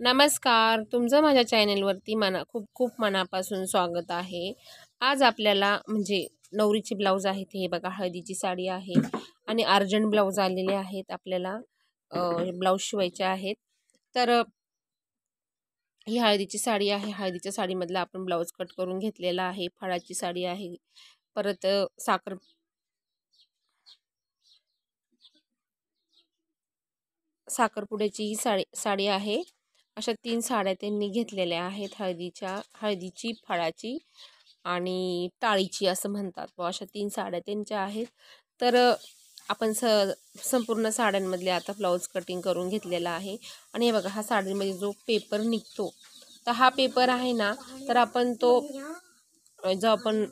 नमस्कार, तुमचं माझ्या चॅनेलवरती खूप खूप मनापासून स्वागत आहे. आज आपल्याला म्हणजे नवरीची ब्लाऊज आहे हे बघा, हळदीची साडी आहे आणि अर्जंट ब्लाऊज आलेले आहेत आपल्याला. ब्लाऊज शिवायचे आहेत. तर ही हळदीची साडी आहे. हळदीच्या साडीमधला आपण ब्लाऊज कट करून घेतलेला आहे. फळाची साडी आहे. परत साखरपुड्याची ही साडी आहे. अशा 3 साड्या त्यांनी घेतलेल्या आहेत. हळदीची, फळाची आणि टाळीची असं म्हणतात. अशा 3 साड्या त्यांच्या आहेत. तर आपण संपूर्ण साड्यांमधले आता ब्लाऊज कटिंग करून घेतलेला आहे. आणि हे बघा, हा साडीमध्ये जो पेपर निघतो, तर हा पेपर आहे ना, तर आपण जो आपण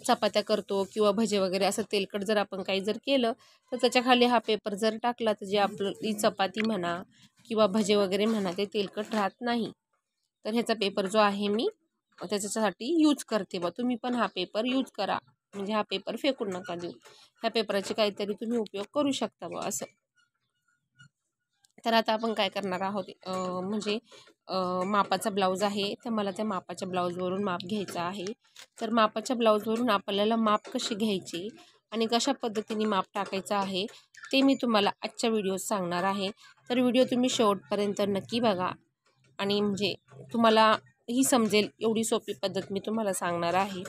चपात्या करतो किंवा भजे वगैरे असं तेलकट जर आपण काही जर केलं, तर त्याच्याखाली हा पेपर जर टाकला तर जे आपली चपाती म्हणा किंवा भजे वगैरे म्हणा ते तेलकट राहत नाही. तर ह्याचा पेपर जो आहे मी त्याच्यासाठी यूज करते. तुम्ही पण हा पेपर यूज करा, म्हणजे हा पेपर फेकून नका देऊ. ह्या पेपराचे काहीतरी तुम्ही उपयोग करू शकता असं. तर आता आपण काय करणार आहोत, म्हणजे मापाचा ब्लाऊज आहे, तर मला त्या मापाच्या ब्लाऊजवरून माप घ्यायचा आहे. तर मापाच्या ब्लाऊजवरून आपल्याला माप कसे घ्यायचे आणि कशा पद्धतीने माप टाकायचं आहे ते मी तुम्हाला आजच्या व्हिडिओत सांगणार आहे. तर व्हिडिओ तुम्ही शेवटपर्यंत नक्की बघा आणि म्हणजे तुम्हाला ही समजेल एवढी सोपी पद्धत मी तुम्हाला सांगणार आहे.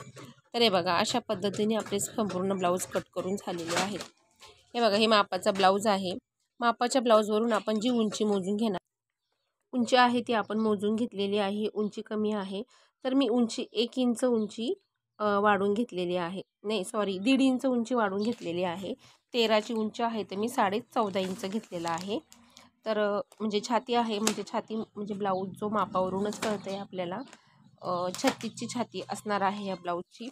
तर हे बघा, अशा पद्धतीने आपले संपूर्ण ब्लाऊज कट करून झालेले आहेत. हे बघा, हे मापाचा ब्लाऊज आहे. मापाच्या ब्लाऊजवरून आपण जी उंची मोजून घेणार, उंची आहे ती आपण मोजून घेतलेली आहे. उंची कमी आहे तर मी उंची 1 इंच उंची वाढवून घेतलेली आहे. नाही सॉरी, 1.5 इंच उंची वाढवून घेतलेली आहे. 13ची उंची आहे तर मी 14.5 इंच घेतलेला आहे. तर म्हणजे छाती आहे, म्हणजे छाती म्हणजे ब्लाऊज जो मापावरूनच कळतं आहे आपल्याला. 36ची छाती असणार आहे या ब्लाऊजची.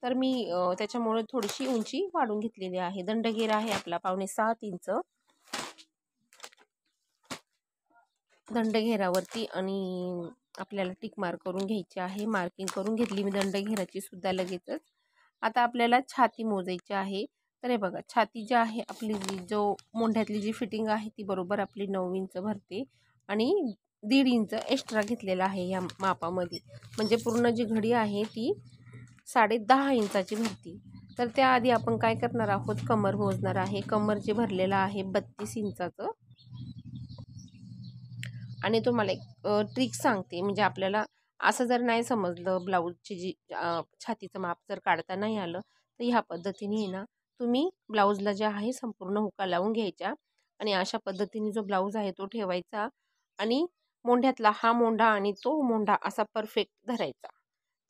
तर मी त्याच्यामुळे थोडीशी उंची वाढवून घेतलेली आहे. दंडघेर आहे आपला 5.75 इंच दंडघेरावरती, आणि आपल्याला टिक मार्क करून घ्यायची आहे. मार्किंग करून घेतली मी दंडघेराची सुद्धा लगेचच. आता आपल्याला छाती मोजायची आहे. तर हे बघा, छाती जी आहे आपली, जो मोंढ्यातली जी फिटिंग आहे ती बरोबर आपली 9 इंच भरते आणि 1.5 इंच एक्स्ट्रा घेतलेला आहे या मापामध्ये. म्हणजे पूर्ण जी घडी आहे ती 10.5 इंचाची भरती. तर त्याआधी आपण काय करणार आहोत, कमर मोजणार आहे. कमर जे भरलेलं आहे 32 इंचाचं. आणि तुम्हाला एक ट्रिक सांगते, म्हणजे आपल्याला असं जर नाही समजलं, ब्लाऊजची जी छातीचं माप जर काढता नाही आलं, तर ह्या पद्धतीने ना तुम्ही ब्लाऊजला जे आहे संपूर्ण हुका लावून घ्यायच्या आणि अशा पद्धतीने जो ब्लाऊज आहे तो ठेवायचा आणि मोंढ्यातला हा मोंढा आणि तो मोंढा असा परफेक्ट धरायचा.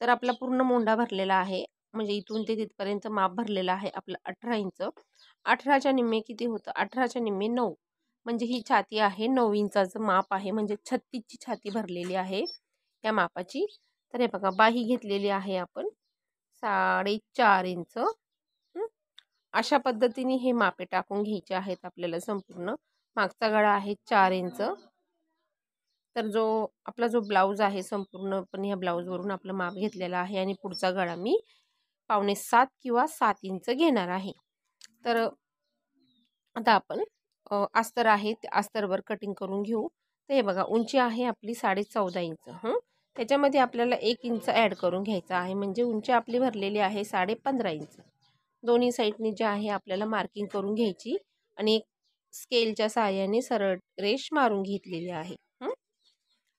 तर आपला पूर्ण मोंढा भरलेला आहे, म्हणजे इथून ते तिथपर्यंत माप भरलेलं आहे आपलं 18 इंच. 18च्या निम्मे किती होतं, 18च्या निम्मे 9, म्हणजे ही छाती आहे 9 इंचाचं माप आहे, म्हणजे 36ची छाती भरलेली आहे या मापाची. तर हे बघा, बाही घेतलेली आहे आपण 4.5 इंच. अशा पद्धतीने हे मापे टाकून घ्यायचे आहेत आपल्याला संपूर्ण. मागचा गळा आहे 4 इंच. तर आपला जो ब्लाऊज आहे संपूर्णपणे या ब्लाऊजवरून आपलं माप घेतलेलं आहे आणि पुढचा गळा मी 6.25 किंवा 7 इंच घेणार आहे. तर आता आपण अस्तर आहे ते अस्तरवर कटिंग करून घेऊ. तर हे बघा, उंची आहे आपली 14.5 इंच. त्याच्यामध्ये आपल्याला 1 इंच ॲड करून घ्यायचा आहे, म्हणजे उंची आपली भरलेली आहे 15.5 इंच. दोन्ही साईडनी जे आहे आपल्याला मार्किंग करून घ्यायची आणि एक स्केलच्या सहाय्याने सरळ रेष मारून घेतलेली आहे.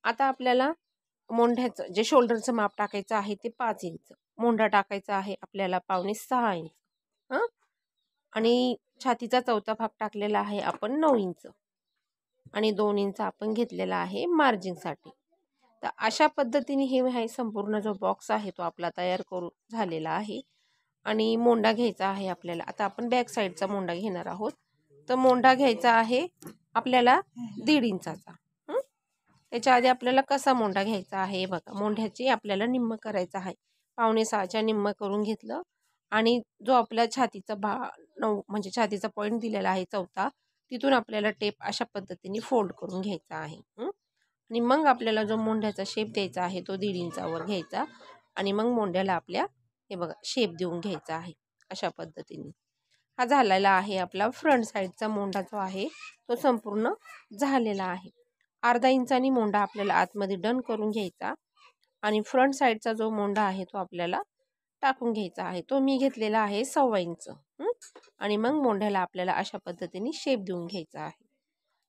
आता आपल्याला मोंढ्याचं जे शोल्डरचं माप टाकायचं आहे ते 5 इंच. मोंढा टाकायचा आहे आपल्याला 5.25 इंच. आणि छातीचा चौथा भाग टाकलेला आहे आपण 9 इंच आणि 2 इंच आपण घेतलेला आहे मार्जिनसाठी. तर अशा पद्धतीने हे संपूर्ण जो बॉक्स आहे तो आपला तयार करून झालेला आहे. आणि मोंढा घ्यायचा आहे आपल्याला. आता आपण बॅक साईडचा मोंढा घेणार आहोत. तर मोंढा घ्यायचा आहे आपल्याला 1.5 इंचाचा. त्याच्या आधी आपल्याला कसा मोंढा घ्यायचा आहे बघा, मोंढ्याची आपल्याला निम्म करायचं आहे. 5.25च्या निम्म करून घेतलं आणि जो आपल्या छातीचा 9 म्हणजे छातीचा पॉईंट दिलेला आहे चौथा, तिथून आपल्याला टेप अशा पद्धतीने फोल्ड करून घ्यायचा आहे. आणि मग आपल्याला जो मोंढ्याचा शेप द्यायचा आहे तो 1.5 इंचावर घ्यायचा आणि मग मोंढ्याला आपल्या हे बघा शेप देऊन घ्यायचा आहे अशा पद्धतीने. हा झालेला आहे आपला फ्रंट साईडचा मोंढा जो आहे तो संपूर्ण झालेला आहे. अर्धा इंचानी मोंडा आपल्याला आतमध्ये डन करून घ्यायचा आणि फ्रंट साईडचा जो मोंडा आहे तो आपल्याला टाकून घ्यायचा आहे. तो मी घेतलेला आहे 1.25 इंच. आणि मग मोंढ्याला आपल्याला अशा पद्धतीने शेप देऊन घ्यायचा आहे.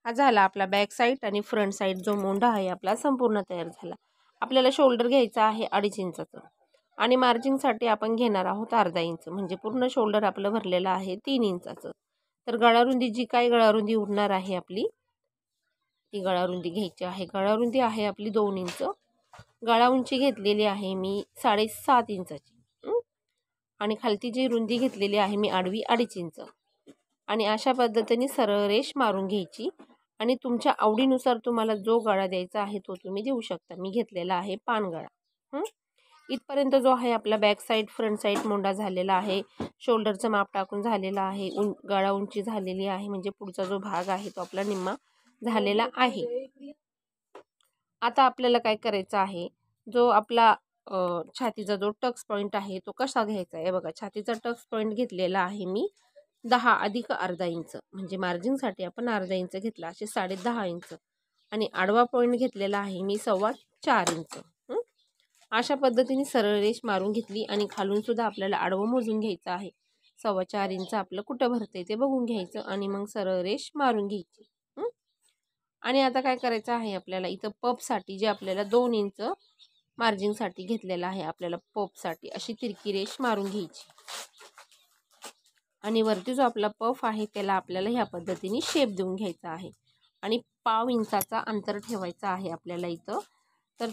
हा झाला आपला बॅक साईड आणि फ्रंट साईड जो मोंढा आहे आपला संपूर्ण तयार झाला. आपल्याला शोल्डर घ्यायचा आहे 2.5 इंचाचं आणि मार्जिनसाठी आपण घेणार आहोत अर्धा इंच. म्हणजे पूर्ण शोल्डर आपलं भरलेलं आहे 3 इंचाचं. तर गळारुंदी जी काय गळारुंदी उरणार आहे आपली ती गळारुंदी घ्यायची आहे. गळारुंदी आहे आपली 2 इंच. गळा उंची घेतलेली आहे मी 7.5 इंचाची आणि खालती जी रुंदी घेतलेली आहे मी आडवी 2.5 इंच. आणि अशा पद्धतीने सरळ रेष मारून घ्यायची आणि तुमच्या आवडीनुसार तुम्हाला जो गळा द्यायचा आहे तो तुम्ही देऊ शकता. मी घेतलेला आहे पानगळा. इथपर्यंत जो आहे आपला बॅक साईड फ्रंट साईड मोंडा झालेला आहे. शोल्डरचं माप टाकून झालेला आहे. गळा उंची झालेली आहे. म्हणजे पुढचा जो भाग आहे तो आपला निम्मा झालेला आहे. आता आपल्याला काय करायचं आहे, जो आपला छातीचा जो टक्स पॉईंट आहे तो कसा घ्यायचा आहे बघा. छातीचा टक्स पॉईंट घेतलेला आहे मी 10 अधिक अर्धा इंच. म्हणजे मार्जिनसाठी आपण अर्धा इंच घेतला असे 10.5 इंच. आणि आडवा पॉईंट घेतलेला आहे मी 4.25 इंच. अशा पद्धतीने सरळ रेष मारून घेतली आणि खालून सुद्धा आपल्याला आडवं मोजून घ्यायचं आहे. 4.25 इंच आपलं कुठं भरतंय ते बघून घ्यायचं आणि मग सरळ रेष मारून घ्यायची. आणि आता काय करायचं आहे आपल्याला इथं पफसाठी जे आपल्याला 2 इंच मार्जिनसाठी घेतलेलं आहे आपल्याला पफसाठी अशी तिरकी रेष मारून घ्यायची. आणि वरती जो आपला पफ आहे त्याला आपल्याला ह्या पद्धतीने शेप देऊन घ्यायचा आहे. आणि 1/2 इंचाचा अंतर ठेवायचा आहे आपल्याला इथं. तर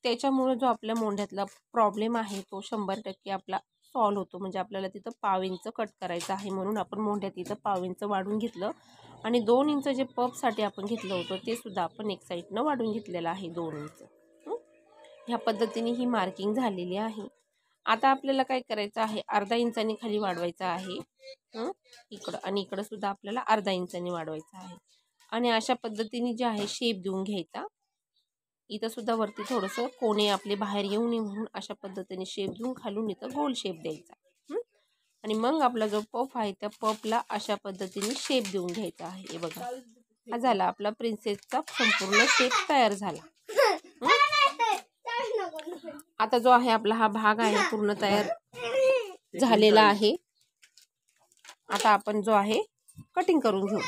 त्याच्यामुळे जो आपल्या मोंढ्यातला प्रॉब्लेम आहे तो 100% आपला सॉल्व होतो. म्हणजे आपल्याला तिथं 1/2 इंच कट करायचं आहे. म्हणून आपण मोंढ्यात इथं 1/2 इंच वाढून घेतलं. आणि 2 इंच जे पफसाठी आपण घेतलं होतं ते सुद्धा आपण एक साईडनं वाढून घेतलेलं आहे 2 इंच. ह्या पद्धतीने ही मार्किंग झालेली आहे. आता आपल्याला काय करायचं आहे, अर्धा इंचाने खाली वाढवायचं आहे इकडं आणि इकडं सुद्धा आपल्याला अर्धा इंचाने वाढवायचं आहे. आणि अशा पद्धतीने जे आहे शेप देऊन घ्यायचा. इथं सुद्धा वरती थोडंसं कोणे आपले बाहेर येऊ नये म्हणून अशा पद्धतीने शेप देऊन खालून इथं गोल शेप द्यायचा. आणि मग आपला जो पफ आहे त्या पफला अशा पद्धतीने शेप देऊन घ्यायचा आहे. हे बघा, हा झाला आपला प्रिन्सेसचा संपूर्ण शेप तयार झाला. आता जो आहे आपला हा भाग आहे पूर्ण तयार झालेला आहे. आता आपण जो आहे कटिंग करून घेऊ.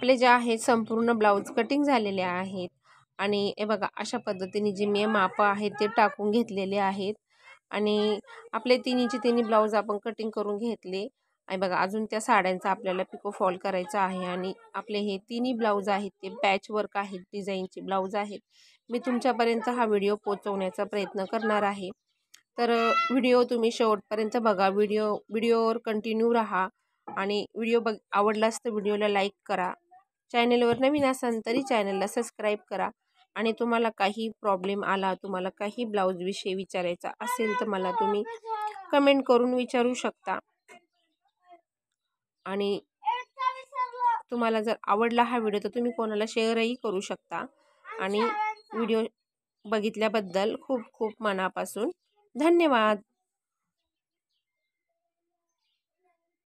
आपले जे आहेत संपूर्ण ब्लाऊज कटिंग झालेले आहेत आणि हे बघा अशा पद्धतीने जे मी माप आहेत ते टाकून घेतलेले आहेत आणि आपले तिन्ही ब्लाऊज आपण कटिंग करून घेतले आणि बघा अजून त्या साड्यांचा आपल्याला पिको फॉल करायचा आहे आणि आपले हे तिन्ही ब्लाऊज आहेत ते पॅच वर्क आहेत, डिझाईनचे ब्लाऊज आहेत. मी तुमच्यापर्यंत हा व्हिडिओ पोहोचवण्याचा प्रयत्न करणार आहे. तर व्हिडिओ तुम्ही शेवटपर्यंत बघा. व्हिडिओवर कंटिन्यू राहा आणि व्हिडिओ आवडलाच तर व्हिडिओला लाईक करा. चॅनलवर नवीन असाल तरी चॅनलला सबस्क्राईब करा आणि तुम्हाला काही प्रॉब्लेम आला, तुम्हाला काही ब्लाऊजविषयी विचारायचा असेल तर मला तुम्ही कमेंट करून विचारू शकता. आणि तुम्हाला जर आवडला हा व्हिडिओ तर तुम्ही कोणाला शेअरही करू शकता. आणि व्हिडिओ बघितल्याबद्दल खूप खूप मनापासून धन्यवाद.